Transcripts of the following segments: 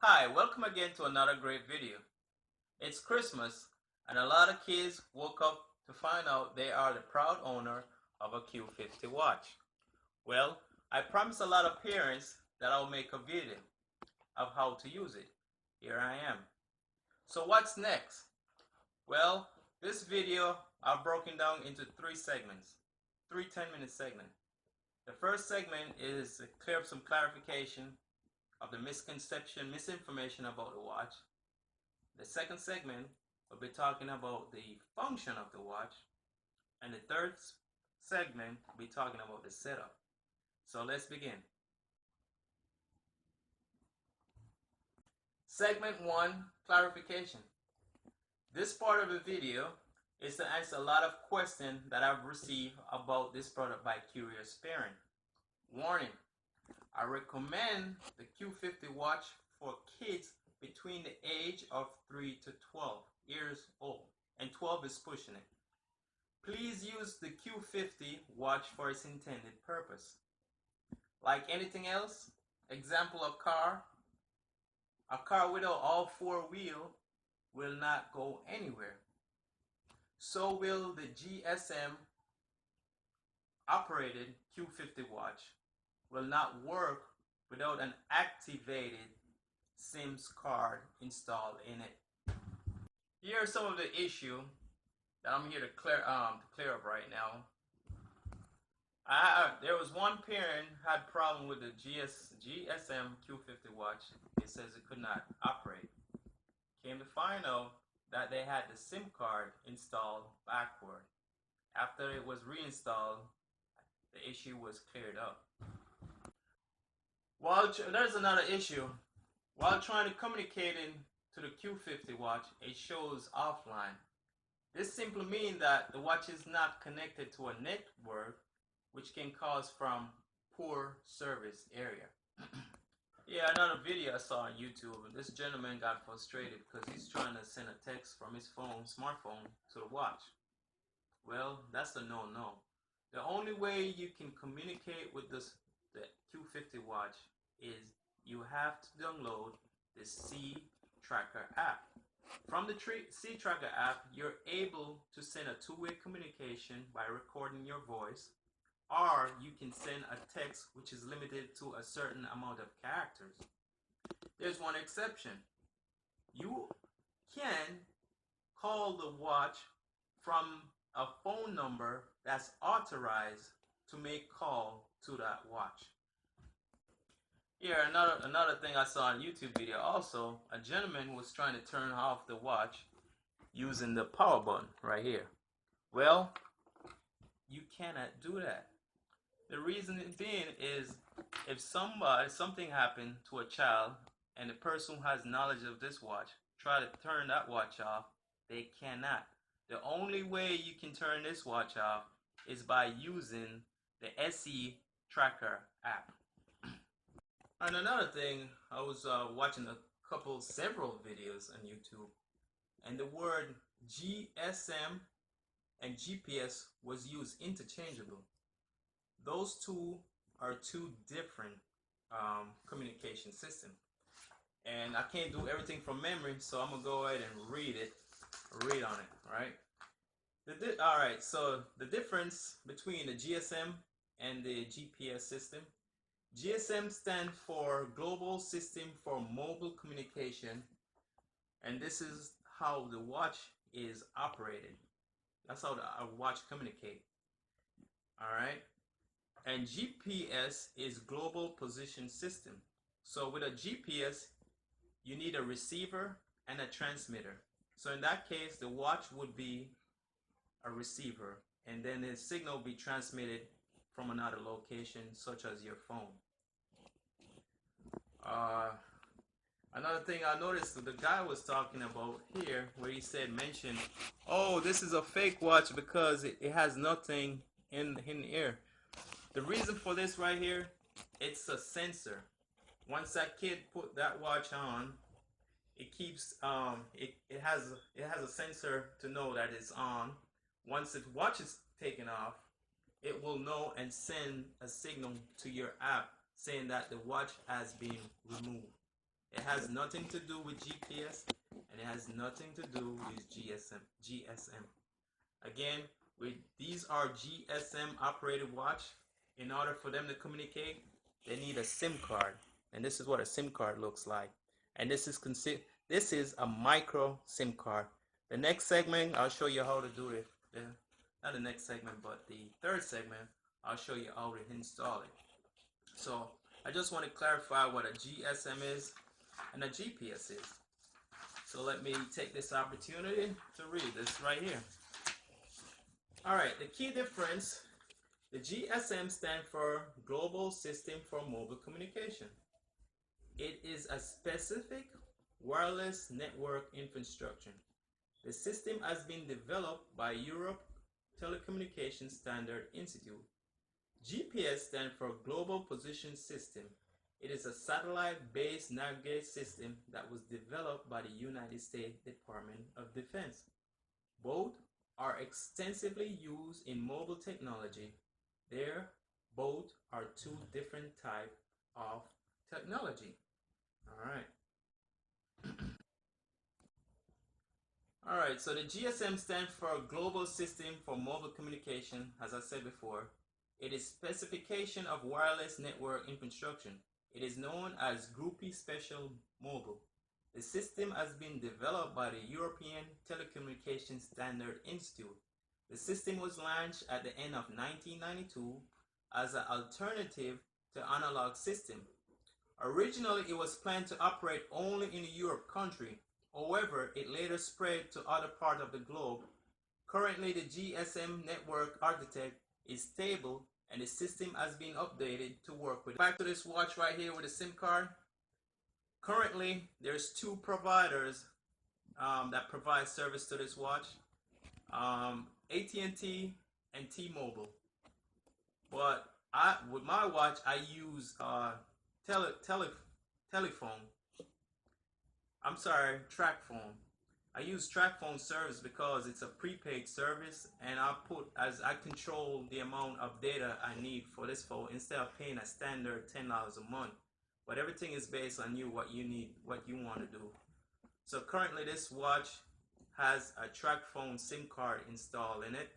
Hi, welcome again to another great video. It's Christmas and a lot of kids woke up to find out they are the proud owner of a Q50 watch. Well, I promised a lot of parents that I'll make a video of how to use it. Here I am. So what's next? Well, this video I've broken down into three segments, three 10-minute segments. The first segment is to clear up some clarification of the misconception, misinformation about the watch. The second segment will be talking about the function of the watch. And the third segment will be talking about the setup. So let's begin. Segment 1, clarification. This part of the video is to answer a lot of questions that I've received about this product by curious parent. Warning, I recommend the Q50 watch for kids between the age of 3 to 12 years old, and 12 is pushing it. Please use the Q50 watch for its intended purpose. Like anything else, example of car, a car without all four wheels will not go anywhere. So will the GSM operated Q50 watch will not work without an activated SIMS card installed in it. Here are some of the issues that I'm here to clear up right now. There was one parent had problem with the GSM Q50 watch. It says it could not operate. Came to find out that they had the SIM card installed backward. After it was reinstalled, the issue was cleared up. There's another issue. While trying to communicate to the Q50 watch, it shows offline. This simply means that the watch is not connected to a network, which can cause from poor service area. Yeah, another video I saw on YouTube, and this gentleman got frustrated because he's trying to send a text from his smartphone to the watch. Well, that's a no-no. The only way you can communicate with the Q50 watch is you have to download the C Tracker app. From the C Tracker app, you're able to send a two-way communication by recording your voice, or you can send a text which is limited to a certain amount of characters. There's one exception. You can call the watch from a phone number that's authorized to make call to that watch. Here, another thing I saw on YouTube video also, a gentleman was trying to turn off the watch using the power button right here. Well, you cannot do that. The reason being is if something happened to a child and the person who has knowledge of this watch try to turn that watch off, they cannot. The only way you can turn this watch off is by using the SE Tracker app. And another thing, I was watching several videos on YouTube, and the word GSM and GPS was used interchangeably. Those two are two different communication systems. And I can't do everything from memory, so I'm going to go ahead and read on it, right? Alright, so the difference between the GSM and the GPS system. GSM stands for Global System for Mobile Communication, and this is how the watch is operated. That's how the watch communicates. Alright? And GPS is Global Position System. So with a GPS, you need a receiver and a transmitter. So in that case, the watch would be a receiver, and then the signal will be transmitted from another location, such as your phone. Another thing I noticed that the guy was talking about here, where he mentioned, oh, this is a fake watch because it has nothing in here. The reason for this right here, it's a sensor. Once that kid put that watch on, it keeps it has a sensor to know that it's on. Once the watch is taken off, it will know and send a signal to your app saying that the watch has been removed. It has nothing to do with GPS, and it has nothing to do with GSM. Again, these are GSM operated watch. In order for them to communicate, they need a SIM card, and this is what a SIM card looks like. And this is a micro SIM card. The next segment, I'll show you how to do it. Not the next segment, but the third segment, I'll show you how to install it. So I just want to clarify what a GSM is and a GPS is. So let me take this opportunity to read this right here. All right, the key difference, the GSM stands for Global System for Mobile Communication. It is a specific wireless network infrastructure. The system has been developed by Europe Telecommunication Standard Institute. GPS stands for Global Position System. It is a satellite-based navigation system that was developed by the United States Department of Defense. Both are extensively used in mobile technology. Both are two different types of technology. All right. All right, so the GSM stands for Global System for Mobile Communication, as I said before. It is specification of wireless network infrastructure. It is known as Groupie Special Mobile. The system has been developed by the European Telecommunication Standard Institute. The system was launched at the end of 1992 as an alternative to analog system. Originally, it was planned to operate only in the Europe country. However, it later spread to other parts of the globe. Currently, the GSM network architecture is stable and the system has been updated to work with. Back to this watch right here with a SIM card. Currently, there's two providers that provide service to this watch, AT&T and T-Mobile. But with my watch, I use track phone. I use track phone service because it's a prepaid service, and I control the amount of data I need for this phone instead of paying a standard $10 a month. But everything is based on you, what you need, what you want to do. So currently this watch has a track phone SIM card installed in it.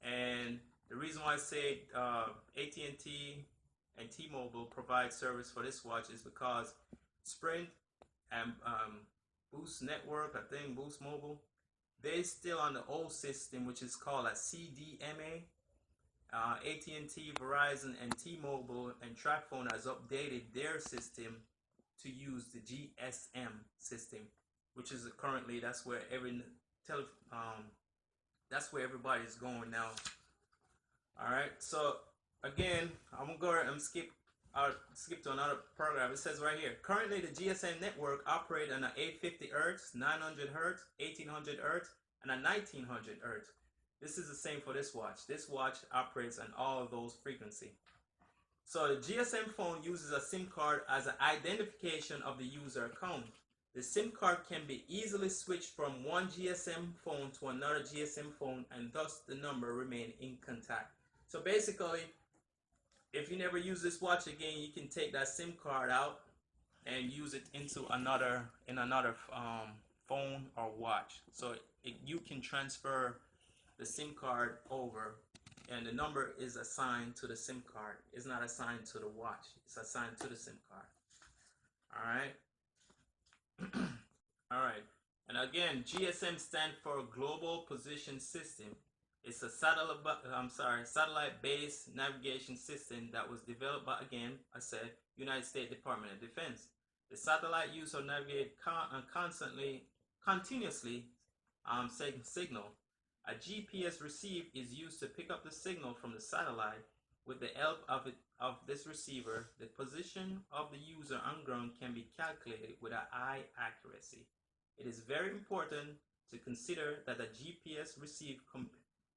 And the reason why I say AT&T and T-Mobile provide service for this watch is because Sprint and Boost Network, I think Boost Mobile, they're still on the old system, which is called a CDMA. AT&T, Verizon, and T-Mobile and TracFone has updated their system to use the GSM system, which is currently that's where everybody's going now. All right, so again, I'm gonna go and skip to another program. It says right here, currently the GSM network operates on an 850 Hz, 900 Hz, 1800 Hz, and a 1900 Hz. This is the same for this watch. This watch operates on all of those frequencies. So the GSM phone uses a SIM card as an identification of the user account. The SIM card can be easily switched from one GSM phone to another GSM phone, and thus the number remain intact. So basically, if you never use this watch again, you can take that SIM card out and use it into another phone or watch. So you can transfer the SIM card over, and the number is assigned to the SIM card. It's not assigned to the watch. It's assigned to the SIM card. All right. All right. And again, GSM stands for Global Position System. It's a satellite-based navigation system that was developed by, again, I said, United States Department of Defense. The satellite used to navigate continuously signal. A GPS receiver is used to pick up the signal from the satellite. With the help of this receiver, the position of the user on ground can be calculated with a high accuracy. It is very important to consider that a GPS receiver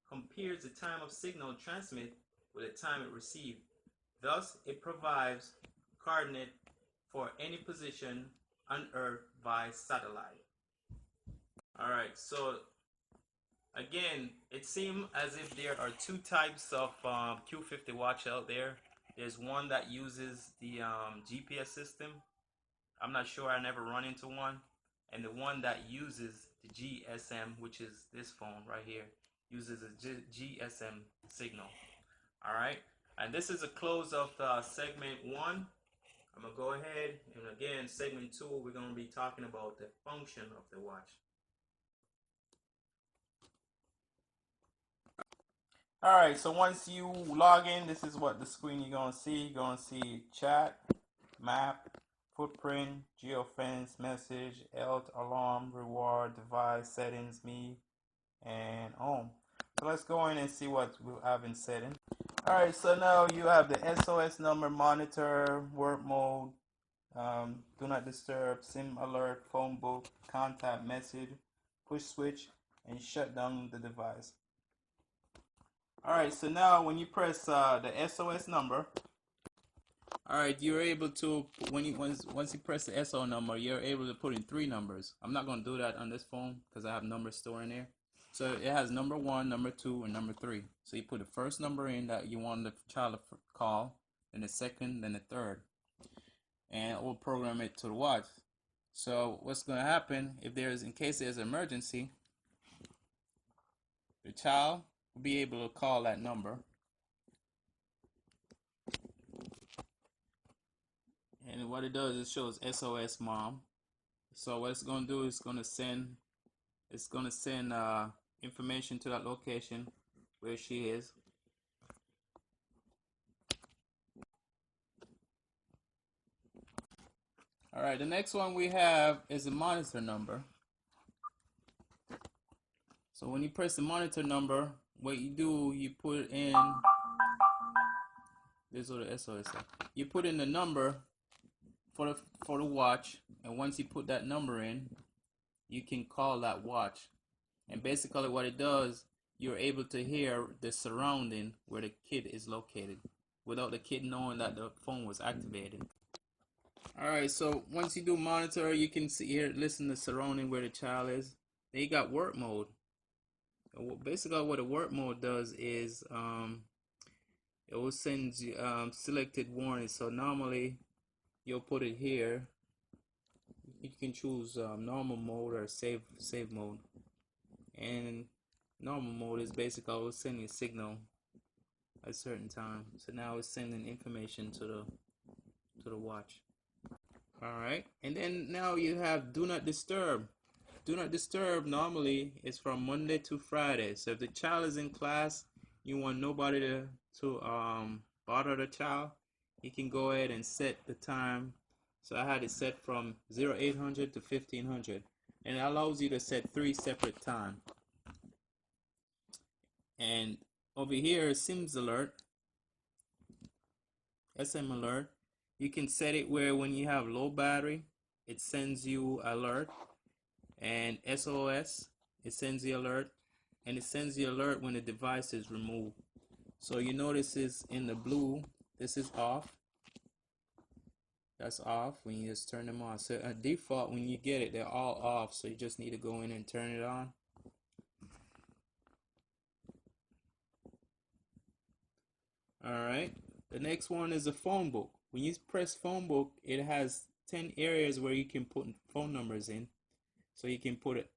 compares the time of signal transmit with the time it received. Thus, it provides coordinate for any position on Earth by satellite. All right, so again, it seems as if there are two types of Q50 watch out there. There's one that uses the GPS system, I'm not sure, I never run into one. And the one that uses the GSM, which is this phone right here, uses a GSM signal. All right, and this is a close of segment 1. I'm gonna go ahead and again, segment 2, we're gonna be talking about the function of the watch. All right, so once you log in, this is what the screen you're gonna see. You're gonna see chat, map, footprint, geofence, message, health, alarm, reward, device, settings, me, and home. So let's go in and see what we have in setting. All right, so now you have the SOS number, monitor, work mode, do not disturb, SIM alert, phone book, contact message, push switch, and shut down the device. All right, so now when you press the SOS number, all right, you're able to, once you press the SO number, you're able to put in 3 numbers. I'm not going to do that on this phone because I have numbers stored in there. So it has number 1, number 2, and number 3. So you put the first number in that you want the child to call, then the second, then the third, and it will program it to the watch. So what's going to happen in case there's an emergency, the child will be able to call that number. And what it does, it shows SOS mom. So what it's going to do is it's going to send information to that location where she is. All right, the next one we have is the monitor number. So when you press the monitor number, what you do, you put in, this is what the SOS is. You put in the number for the watch, and once you put that number in, you can call that watch. And basically what it does, you're able to hear the surrounding where the kid is located without the kid knowing that the phone was activated. All right, so once you do monitor, you can see here, listen to surrounding where the child is. Then you got work mode. Basically what a work mode does is it will send you selected warnings. So normally you'll put it here. You can choose normal mode or save mode. And normal mode is basically it will send you a signal at a certain time. So now it's sending information to the watch. All right, and then now you have do not disturb. Do not disturb normally is from Monday to Friday. So if the child is in class, you want nobody to bother the child, you can go ahead and set the time. So I had it set from 0800 to 1500, and it allows you to set 3 separate times. And over here, SIMS alert, SM alert. You can set it where when you have low battery, it sends you alert, and SOS, it sends the alert, and it sends the alert when the device is removed. So you notice is in the blue, this is off. That's off when you just turn them on. So at default, when you get it, they're all off. So you just need to go in and turn it on. All right. The next one is the phone book. When you press phone book, it has 10 areas where you can put phone numbers in. So you can put it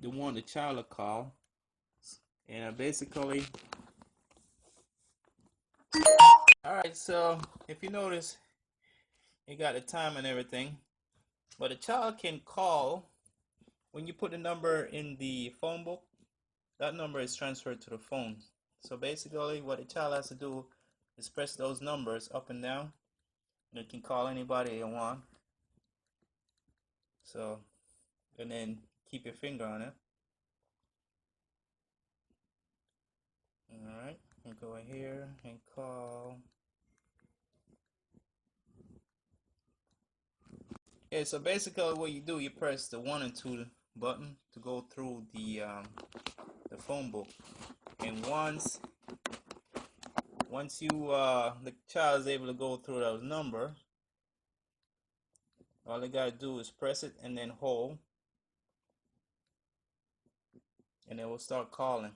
the one the child will call. And basically, all right. So if you notice, you got the time and everything. But a child can call when you put the number in the phone book. That number is transferred to the phone. So basically, what the child has to do is press those numbers up and down, and it can call anybody they want. So, and then keep your finger on it. All right, and go here and call. Yeah, so basically, what you do, you press the 1 and 2 button to go through the phone book, and once you the child is able to go through those numbers, all they gotta do is press it and then hold, and it will start calling.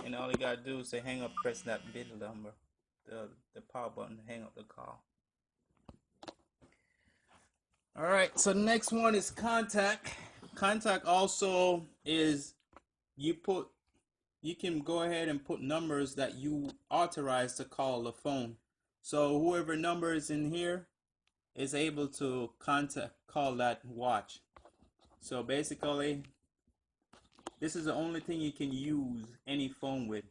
And all you gotta do is say hang up, press that middle number, the power button, hang up the call. All right, so the next one is contact. Contact also is you can go ahead and put numbers that you authorize to call the phone. So whoever number is in here is able to call that watch. So basically, this is the only thing you can use any phone with.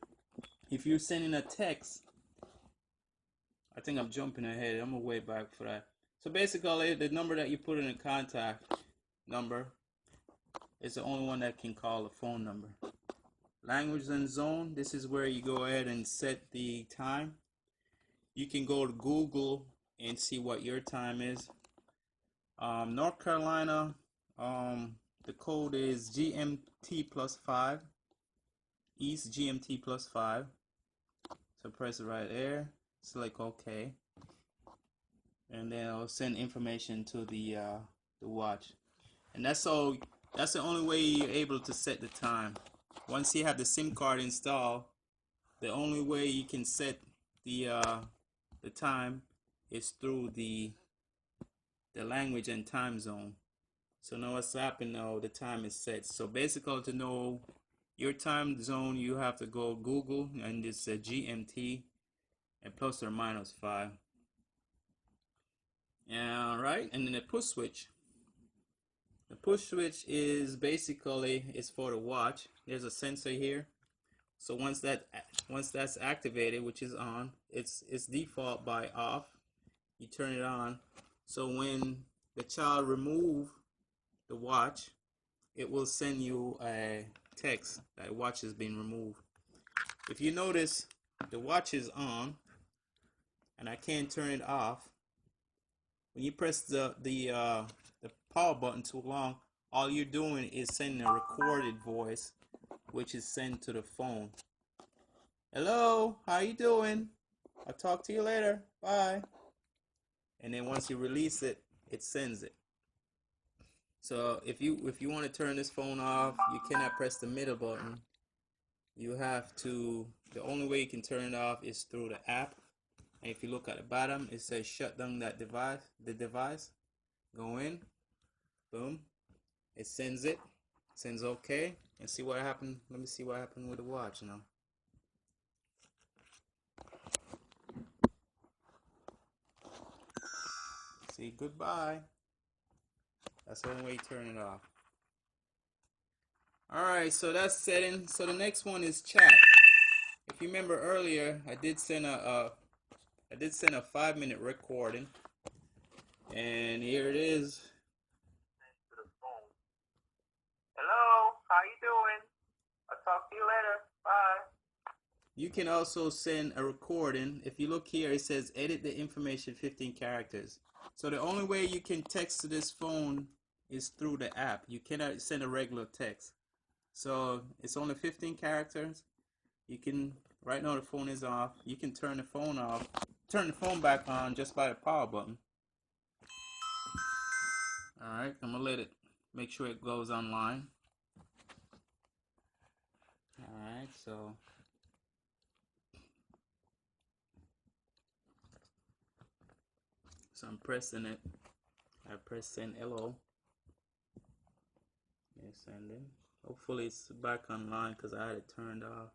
If you're sending a text, I think I'm jumping ahead. I'm gonna way back for that. So basically, the number that you put in a contact number is the only one that can call a phone number. Language and zone, this is where you go ahead and set the time. You can go to Google and see what your time is. North Carolina, the code is GMT plus 5, East GMT plus 5. So press it right there, select OK, and then I'll send information to the watch. And that's all. That's the only way you're able to set the time. Once you have the SIM card installed, the only way you can set the time is through the language and time zone. So now what's happened now, the time is set. So basically, to know your time zone, you have to go Google, and it's a GMT and plus or minus 5. All right, and then the push switch. The push switch is basically for the watch. There's a sensor here. So once that's activated, which is on, it's default by off. You turn it on. So when the child remove the watch, it will send you a text that the watch has been removed. If you notice, the watch is on, and I can't turn it off. When you press the power button too long, all you're doing is sending a recorded voice, which is sent to the phone. Hello, how you doing? I'll talk to you later. Bye. And then once you release it, it sends it. So if you want to turn this phone off, you cannot press the middle button. You have to. The only way you can turn it off is through the app. And if you look at the bottom, it says shut down that device. The device. Go in. Boom. It sends it. Sends OK. And see what happened. Let me see what happened with the watch now. See, goodbye. That's the only way you turn it off. Alright, so that's setting. So the next one is chat. If you remember earlier, I did send a 5-minute recording. And here it is. Hello, how you doing? I'll talk to you later. Bye. You can also send a recording. If you look here, it says edit the information 15 characters. So the only way you can text to this phone is through the app. You cannot send a regular text. So it's only 15 characters. You can, right now the phone is off. You can turn the phone off, turn the phone back on just by the power button. Alright, I'm gonna let it, make sure it goes online. Alright, so I'm pressing it. I press send hello. It's sending. Hopefully it's back online because I had it turned off.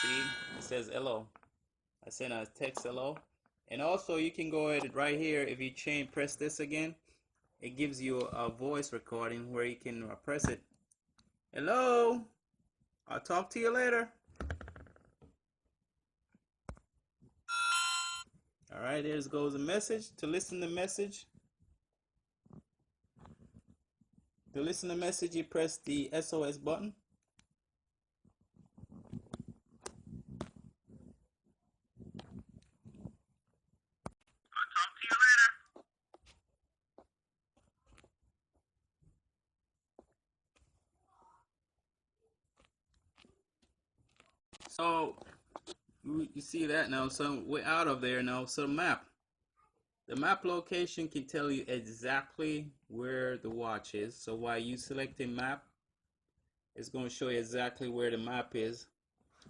See, it says hello. I sent a text hello. And also you can go ahead right here, if you press this again, it gives you a voice recording where you can press it. Hello, I'll talk to you later. Alright, there goes a message. To listen to message. To listen to message, you press the SOS button. I'll talk to you later. So you see that now, so we're out of there now. So map. The map location can tell you exactly where the watch is. So while you selecting map, it's going to show you exactly where the map is.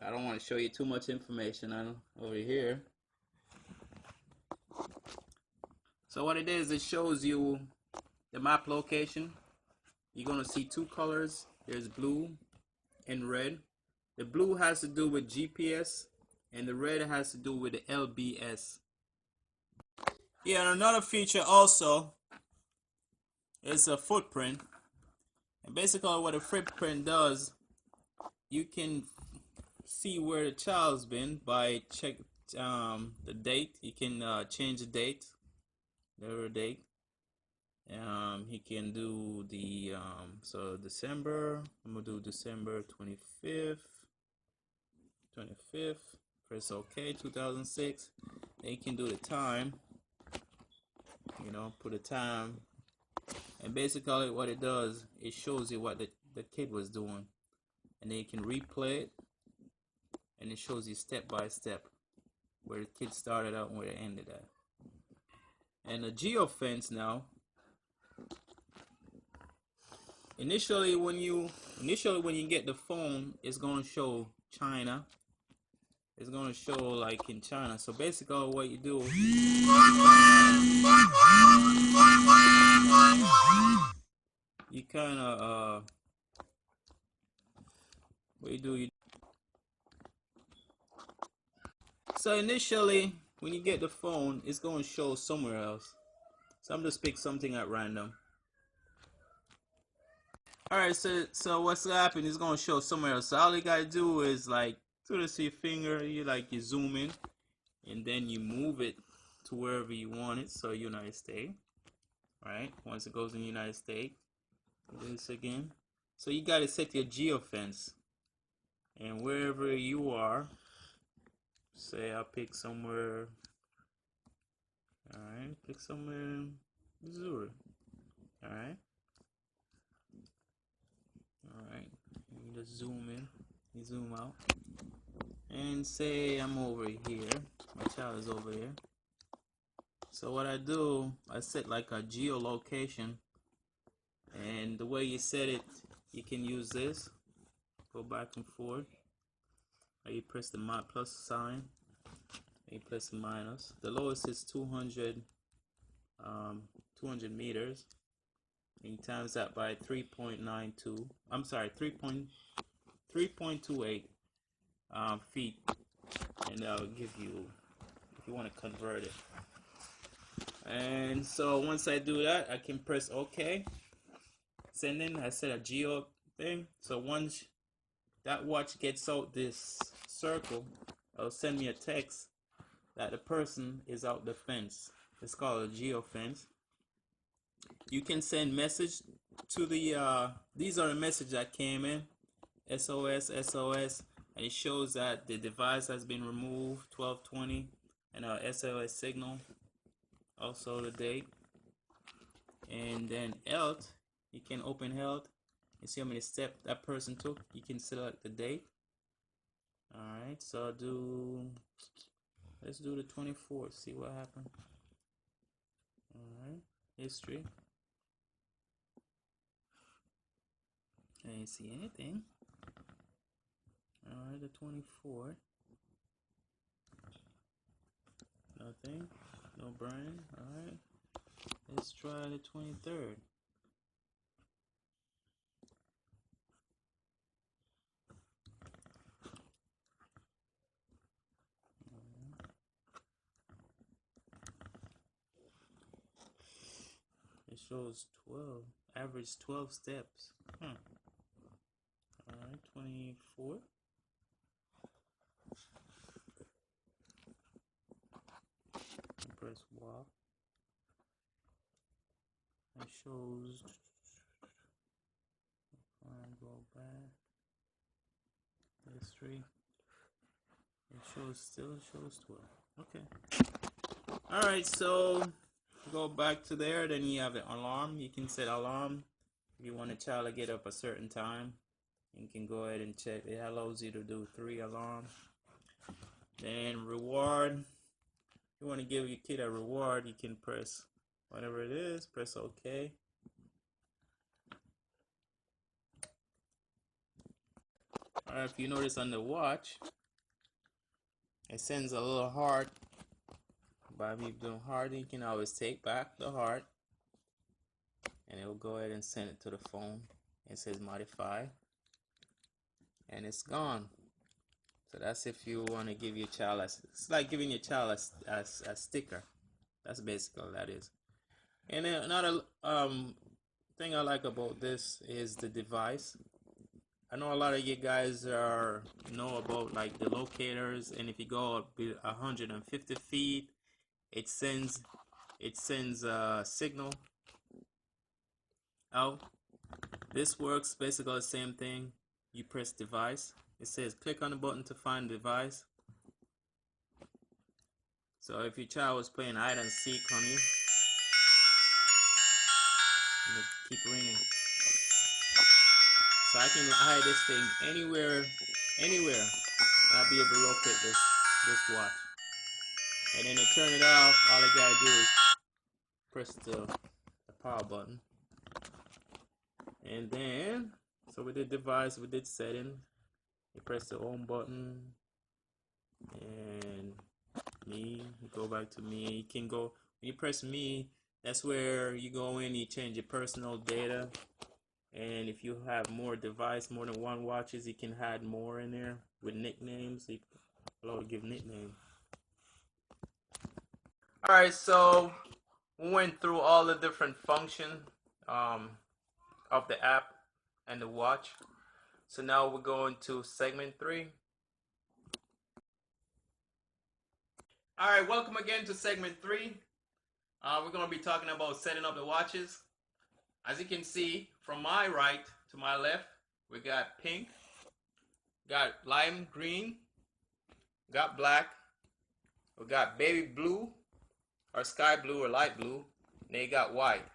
I don't want to show you too much information on over here. So what it is, it shows you the map location. You're going to see two colors. There's blue and red. The blue has to do with GPS and the red has to do with the LBS. Yeah, and another feature also is a footprint. And basically what a footprint does, you can see where the child's been by check the date. You can change the date, the date. He can do the so December. I'm gonna do December 25th. Press OK. 2006. Then you can do the time. You know, put a time, and basically what it does, it shows you what the kid was doing, and then you can replay it, and it shows you step by step where the kid started out and where it ended at. And the geofence now. Initially when you get the phone, it's gonna show China. It's gonna show like in China. So basically what you do, you kinda what you do, so initially when you get the phone, it's gonna show somewhere else. So I'm just pick something at random. Alright, so what's happening is gonna show somewhere else. So all you gotta do is like to see your finger, you zoom in and then you move it to wherever you want it. So United States. Right? Once it goes in the United States, do this again. So you gotta set your geofence. And wherever you are, say I'll pick somewhere. Alright, pick somewhere in Missouri. Alright. Alright. You just zoom in. You zoom out. And say I'm over here. My child is over here. So what I do, I set like a geolocation. And the way you set it, you can use this. Go back and forth. Or you press the plus sign. And you press the minus. The lowest is 200 meters. And you times that by 3.92. I'm sorry, 3.28 feet. And that'll give you, if you want to convert it. And so once I do that, I can press OK. Send in, I set a geo thing. So once that watch gets out this circle, it'll send me a text that the person is out the fence. It's called a geo fence. You can send message to the these are the messages that came in. SOS, SOS, and it shows that the device has been removed, 12:20, and SOS signal, also the date. And then health, you can open health and see how many steps that person took. You can select the date. Alright, so let's do the 24th, see what happened. Alright, history. I didn't see anything. Alright, the 24th. Nothing. No Brian. Alright. Let's try the 23rd. It shows 12. Average 12 steps. Alright, 24. Press walk. It shows. Go back. History. It still shows 12. Okay. Alright, so go back to there. Then you have the alarm. You can set alarm if you want a child to get up a certain time. You can go ahead and check. It allows you to do 3 alarms. Then reward. you want to give your kid a reward, you can press whatever it is, press OK. Alright, if you notice on the watch, it sends a little heart. By me doing heart, you can always take back the heart, and it will go ahead and send it to the phone. It says modify, and it's gone. So that's if you want to give your child it's like giving your child a sticker. That's basically all that is. And then another thing I like about this is the device. I know a lot of you guys know about like the locators, and if you go up 150 feet, it sends a signal out. This works basically the same thing. You press device. It says click on the button to find device. So if your child was playing hide and seek on you, it'll keep ringing. So I can hide this thing anywhere, and I'll be able to locate this watch. And then to turn it off, all I gotta do is press the power button. And then, so we did device, we did setting. You press the home button, and me, you go back to me. You can go, when you press me, that's where you go in, you change your personal data. And if you have more device, more than one watches, you can add more in there with nicknames. You can allowed to give nicknames. Alright, so we went through all the different functions of the app and the watch. So now we're going to segment 3. Alright, welcome again to segment 3. We're going to be talking about setting up the watches. As you can see, from my right to my left, we got pink, got lime green, got black, we got baby blue, or sky blue, or light blue, and they got white.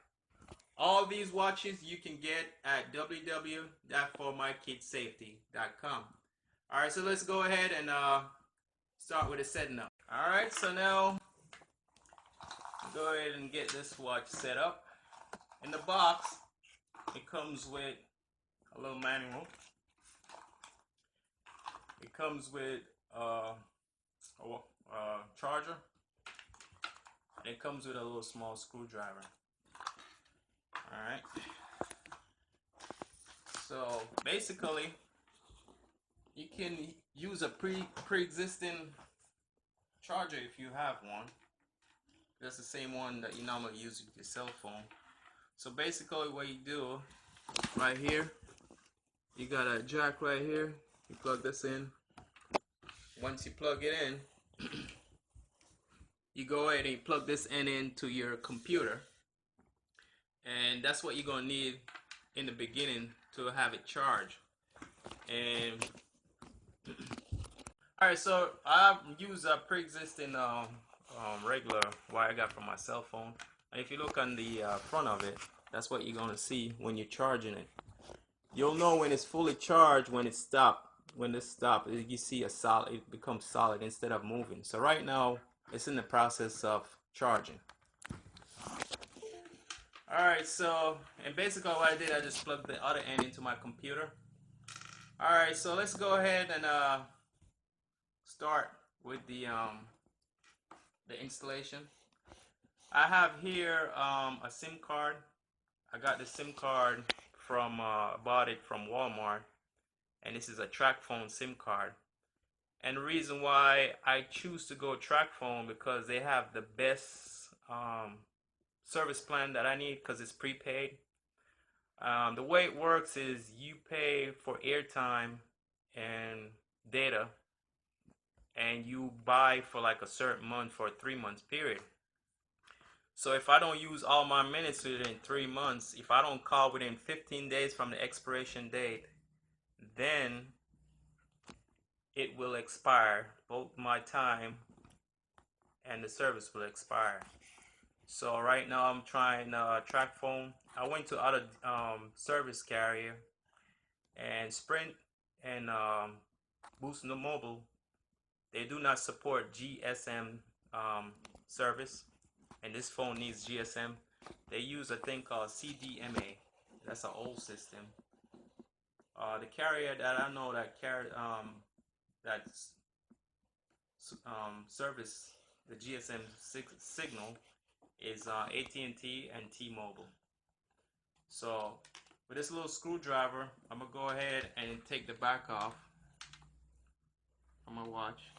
All these watches you can get at www.formykidsafety.com. Alright, so let's go ahead and start with the setting up. Alright, so now go ahead and get this watch set up. In the box, it comes with a little manual. It comes with a charger. And it comes with a little small screwdriver. Alright. So basically, you can use a pre-existing charger if you have one. That's the same one that you normally use with your cell phone. So basically what you do right here, you got a jack right here. You plug this in. Once you plug it in, you go ahead and you plug this into your computer. And that's what you're going to need in the beginning to have it charged. And alright, so I use a pre-existing regular wire I got from my cell phone. And if you look on the front of it, that's what you're going to see when you're charging it. You'll know when it's fully charged when it stops. When it stops, you see a solid, it becomes solid instead of moving. So right now, it's in the process of charging. Alright, so, and basically what I did, I just plugged the other end into my computer. Alright, so let's go ahead and start with the installation. I have here a SIM card. I got the SIM card from, bought it from Walmart. And this is a TracFone SIM card. And the reason why I choose to go TracFone, because they have the best service plan that I need, because it's prepaid. The way it works is you pay for airtime and data, and you buy for like a certain month for a 3-month period. So if I don't use all my minutes within 3 months, if I don't call within 15 days from the expiration date, then it will expire. Both my time and the service will expire. So right now I'm trying TracFone. I went to other service carrier, and Sprint and Boost Mobile, they do not support GSM service, and this phone needs GSM. They use a thing called CDMA. That's an old system. The carrier that I know that that's service the GSM signal is AT&T and T-Mobile. So with this little screwdriver, I'm gonna go ahead and take the back off from my watch.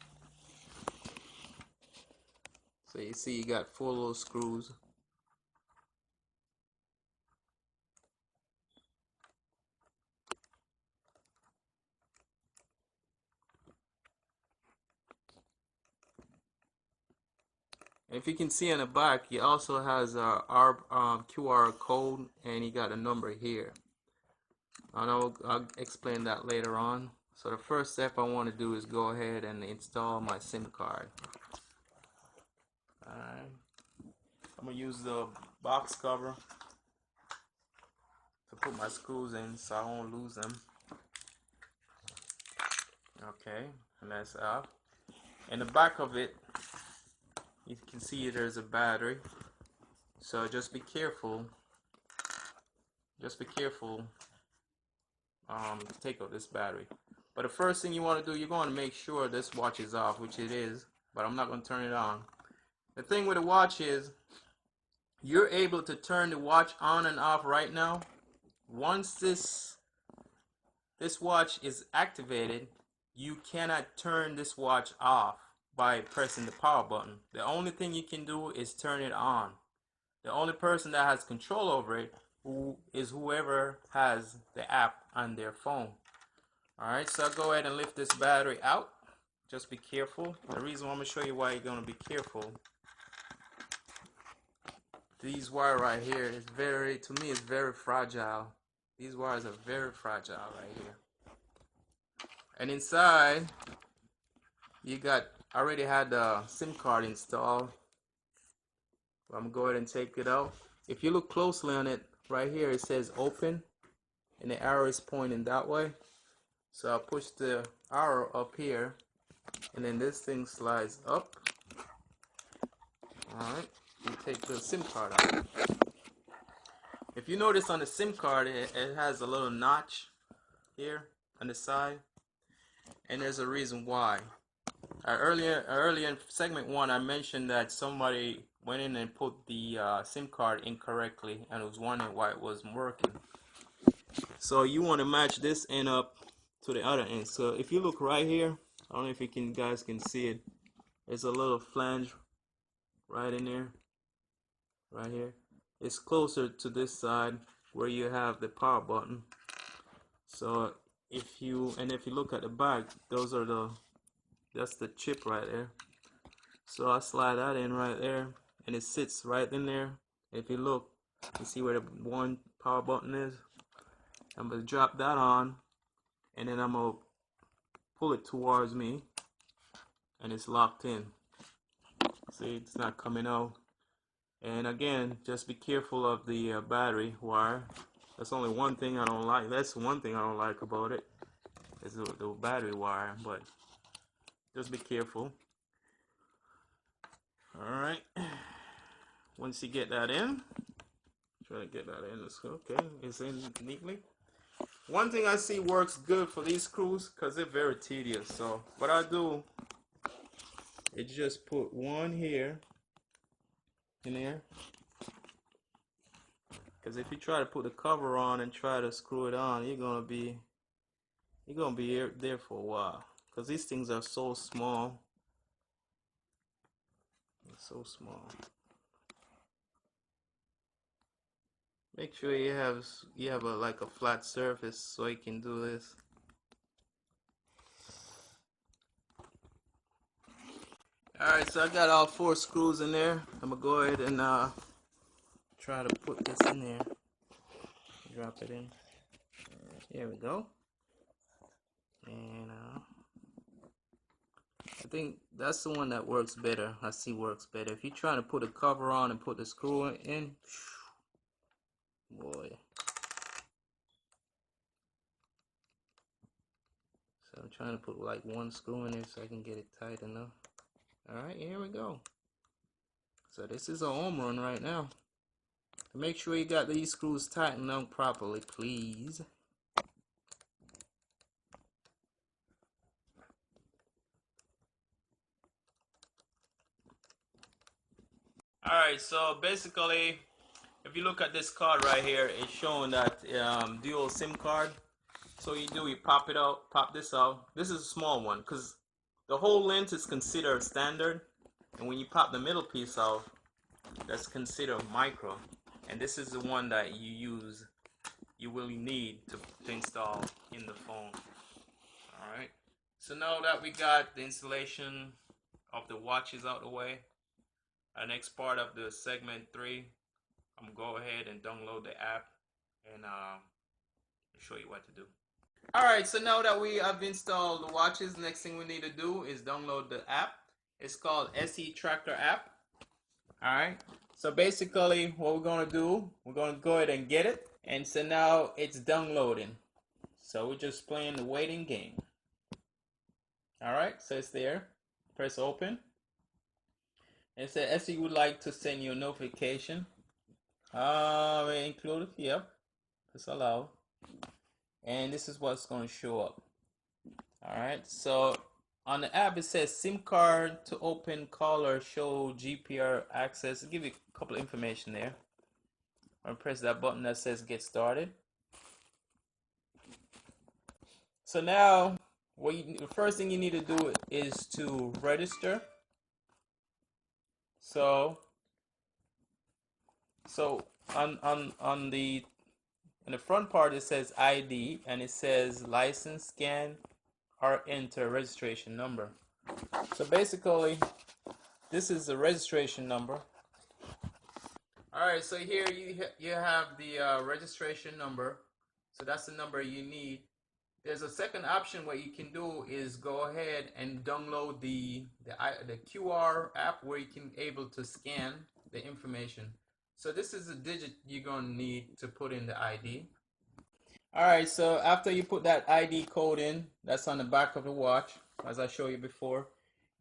So you see you got 4 little screws. And if you can see on the back, he also has a QR code, and he got a number here. I'll explain that later on. So the first step I want to do is go ahead and install my SIM card. Alright. I'm going to use the box cover to put my screws in so I won't lose them. Okay, and that's out. In the back of it, you can see there's a battery. So just be careful. Take out this battery. But the first thing you want to do, you're going to make sure this watch is off, which it is, but I'm not going to turn it on. The thing with the watch is you're able to turn the watch on and off right now. Once this watch is activated, you cannot turn this watch off by pressing the power button. The only thing you can do is turn it on. The only person that has control over it is whoever has the app on their phone. Alright, so I'll go ahead and lift this battery out. Just be careful. The reason why I'm going to show you why you're going to be careful. These wire right here is to me, it's very fragile. These wires are very fragile right here. And inside, I already had the SIM card installed. I'm going to go ahead and take it out. If you look closely on it, right here it says open, and the arrow is pointing that way. So I'll push the arrow up here, and then this thing slides up. Alright, you take the SIM card out. If you notice on the SIM card, it has a little notch here on the side, and there's a reason why. Earlier in segment 1, I mentioned that somebody went in and put the SIM card incorrectly and was wondering why it wasn't working. So you want to match this end up to the other end. So if you look right here, I don't know if you guys can see it. There's a little flange right in there, right here. It's closer to this side where you have the power button. So if you look at the back, that's the chip right there. So I slide that in right there, and it sits right in there. If you look, you see where the one power button is. I'm gonna drop that on, and then I'm gonna pull it towards me, and it's locked in. See, it's not coming out. And again, just be careful of the battery wire. That's only one thing I don't like. That's one thing I don't like about it, is the battery wire. But just be careful. Alright, once you get that in, try to get that in. Okay, it's in neatly. One thing I see works good for these screws, because they're very tedious. So what I do is just put one here in there, because if you try to put the cover on and try to screw it on, you're gonna be there for a while, because these things are so small. So small. Make sure you have like a flat surface so you can do this. Alright, so I got all 4 screws in there. I'm gonna go ahead and try to put this in there. Drop it in. Here we go. And I think that's the one that works better. I see works better. If you're trying to put a cover on and put the screw in, boy. So I'm trying to put like one screw in there so I can get it tight enough. Alright, here we go. So this is a home run right now. Make sure you got these screws tightened on properly, please. Alright, so basically, if you look at this card right here, it's showing that dual SIM card. So you do, you pop it out, pop this out. This is a small one because the whole length is considered standard, and when you pop the middle piece out, that's considered micro. And this is the one that you will need to install in the phone. Alright, so now that we got the installation of the watches out the way, our next part of the segment 3, I'm gonna go ahead and download the app and show you what to do. Alright, so now that we have installed the watches, the next thing we need to do is download the app. It's called SE Tracker app. Alright, so basically what we're going to do, we're going to go ahead and get it. And so now it's downloading. So we're just playing the waiting game. Alright, so it's there. Press open. It says SE would like to send you a notification. Included, yep. Press allow. And this is what's going to show up. Alright, so on the app it says SIM card to open caller show GPR access. I'll give you a couple of information there. I'm going to press that button that says get started. So now the first thing you need to do is to register. So on the in the front part it says ID and it says license, scan, or enter registration number. So basically this is the registration number. Alright, so here you have the registration number. So that's the number you need. There's a second option. What you can do is go ahead and download the QR app where you can able to scan the information. So this is a digit you're going to need to put in the ID. Alright, so after you put that ID code in, that's on the back of the watch, as I showed you before,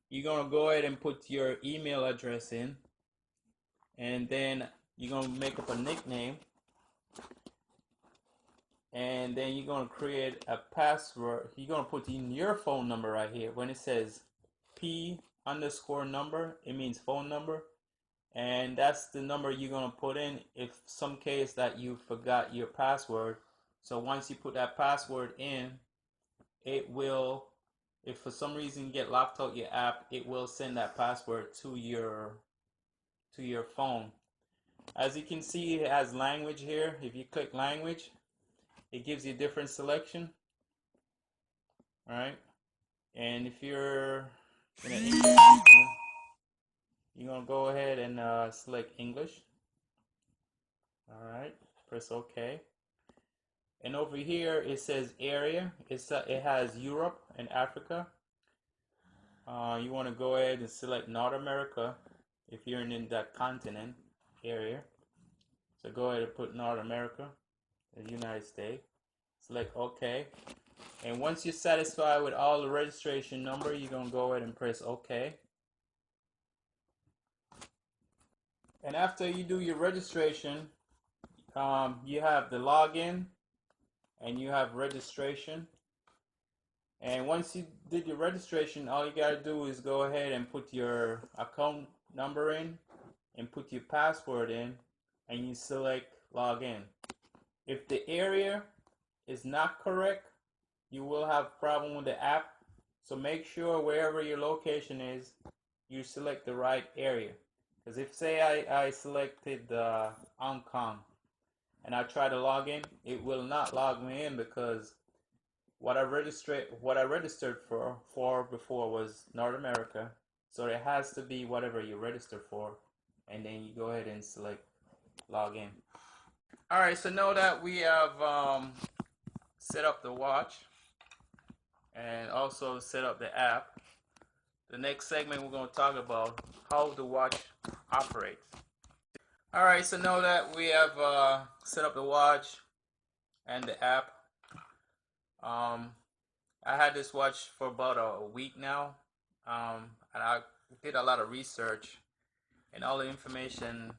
you're going to go ahead and put your email address in. And then you're going to make up a nickname. And then you're going to create a password. You're going to put in your phone number right here. When it says P_number, it means phone number. And that's the number you're going to put in if some case that you forgot your password. So once you put that password in, it will, if for some reason you get locked out your app, it will send that password to your phone. As you can see, it has language here. If you click language, it gives you a different selection. Alright, and if you're in an English, you're gonna go ahead and select English. Alright, press OK. And over here it says area. It has Europe and Africa. You want to go ahead and select North America if you're in that continent area. So go ahead and put North America, the United States. Select OK. And once you're satisfied with all the registration number, you're going to go ahead and press OK. And after you do your registration, you have the login and you have registration. And once you did your registration, all you got to do is go ahead and put your account number in and put your password in and you select login. If the area is not correct, you will have problem with the app. So make sure wherever your location is, you select the right area. Because if say I selected Hong Kong and I try to log in, it will not log me in because what I registered for before was North America. So it has to be whatever you registered for, and then you go ahead and select log in. Alright, so now that we have set up the watch and also set up the app, the next segment we're going to talk about how the watch operates. Alright, so now that we have set up the watch and the app, I had this watch for about a week now, and I did a lot of research, and all the information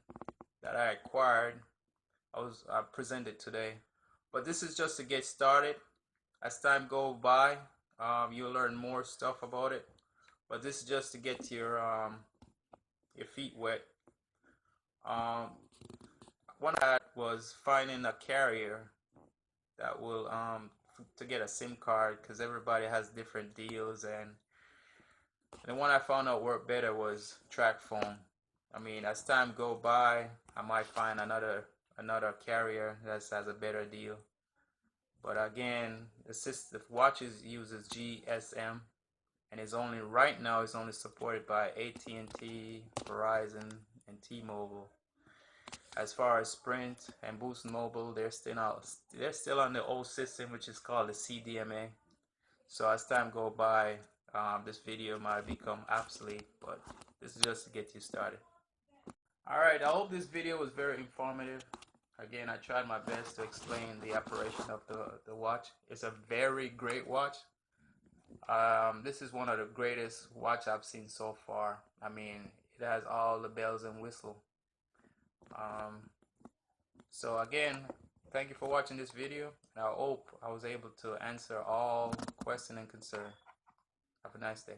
that I acquired I presented today. But this is just to get started. As time goes by, you'll learn more stuff about it. But this is just to get your feet wet. One I had was finding a carrier that will to get a SIM card, because everybody has different deals, and the one I found out worked better was track phone. I mean, as time go by, I might find another carrier that has a better deal. But again, the watches uses GSM, and is only right now is only supported by AT&T, Verizon, and T-Mobile. As far as Sprint and Boost Mobile, they're still on the old system, which is called the CDMA. So as time go by, this video might become obsolete, but this is just to get you started. Alright, I hope this video was very informative. Again, I tried my best to explain the operation of the watch. It's a very great watch. This is one of the greatest watch I've seen so far. I mean, it has all the bells and whistles. So again, thank you for watching this video, and I hope I was able to answer all questions and concerns. Have a nice day.